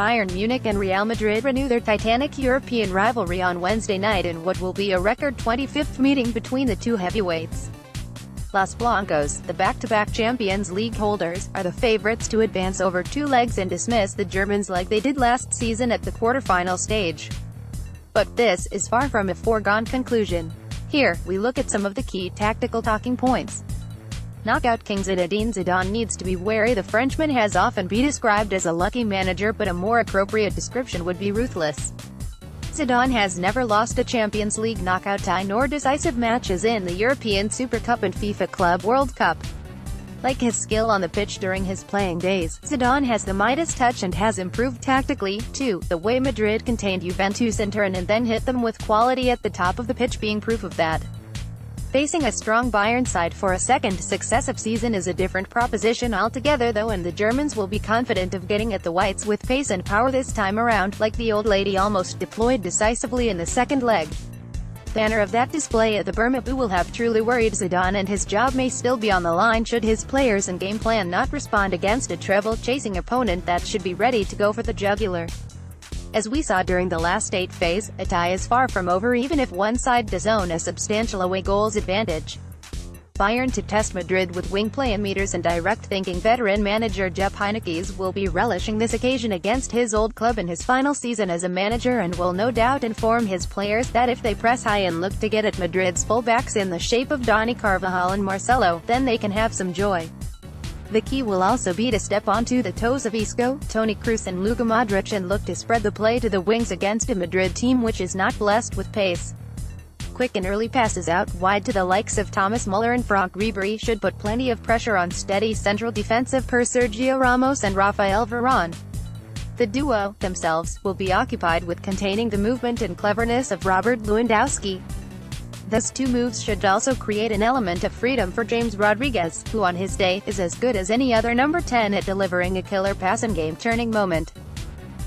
Bayern Munich and Real Madrid renew their titanic European rivalry on Wednesday night in what will be a record 25th meeting between the two heavyweights. Los Blancos, the back-to-back Champions League holders, are the favorites to advance over two legs and dismiss the Germans like they did last season at the quarter-final stage. But this is far from a foregone conclusion. Here, we look at some of the key tactical talking points. Knockout king Zinedine Zidane needs to be wary. The Frenchman has often been described as a lucky manager, but a more appropriate description would be ruthless. Zidane has never lost a Champions League knockout tie nor decisive matches in the European Super Cup and FIFA Club World Cup. Like his skill on the pitch during his playing days, Zidane has the Midas touch and has improved tactically, too, the way Madrid contained Juventus in turn and then hit them with quality at the top of the pitch being proof of that. Facing a strong Bayern side for a second successive season is a different proposition altogether though, and the Germans will be confident of getting at the Whites with pace and power this time around, like the old lady almost deployed decisively in the second leg. The manner of that display at the Bernabeu will have truly worried Zidane, and his job may still be on the line should his players and game plan not respond against a treble-chasing opponent that should be ready to go for the jugular. As we saw during the last 8 phase, a tie is far from over even if one side does own a substantial away goals advantage. Bayern to test Madrid with wing play and meters and direct thinking. Veteran manager Jupp Heynckes will be relishing this occasion against his old club in his final season as a manager, and will no doubt inform his players that if they press high and look to get at Madrid's fullbacks in the shape of Dani Carvajal and Marcelo, then they can have some joy. The key will also be to step onto the toes of Isco, Toni Kroos and Luka Modric and look to spread the play to the wings against a Madrid team which is not blessed with pace. Quick and early passes out wide to the likes of Thomas Muller and Franck Ribéry should put plenty of pressure on steady central defensive per Sergio Ramos and Rafael Varane. The duo, themselves, will be occupied with containing the movement and cleverness of Robert Lewandowski. Those two moves should also create an element of freedom for James Rodriguez, who on his day, is as good as any other number 10 at delivering a killer pass and game-turning moment.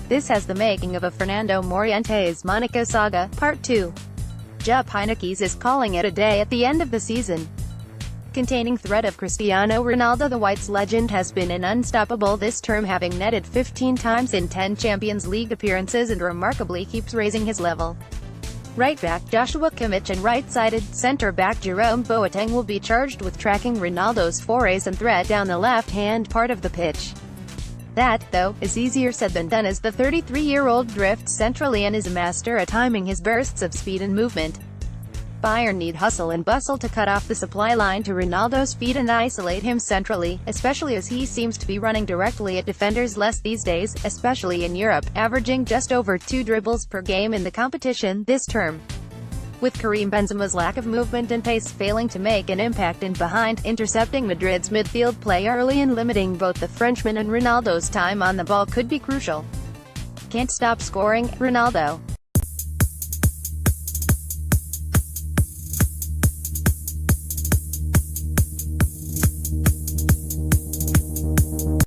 This has the making of a Fernando Morientes Monaco saga, Part 2. Jupp Heynckes is calling it a day at the end of the season. Containing threat of Cristiano Ronaldo, the Whites legend has been an unstoppable this term, having netted 15 times in 10 Champions League appearances and remarkably keeps raising his level. Right-back Joshua Kimmich and right-sided centre-back Jerome Boateng will be charged with tracking Ronaldo's forays and threat down the left-hand part of the pitch. That, though, is easier said than done, as the 33-year-old drifts centrally and is a master at timing his bursts of speed and movement. Bayern need hustle and bustle to cut off the supply line to Ronaldo's feet and isolate him centrally, especially as he seems to be running directly at defenders less these days, especially in Europe, averaging just over 2 dribbles per game in the competition this term. With Karim Benzema's lack of movement and pace failing to make an impact in behind, intercepting Madrid's midfield play early and limiting both the Frenchman and Ronaldo's time on the ball could be crucial. Can't stop scoring, Ronaldo.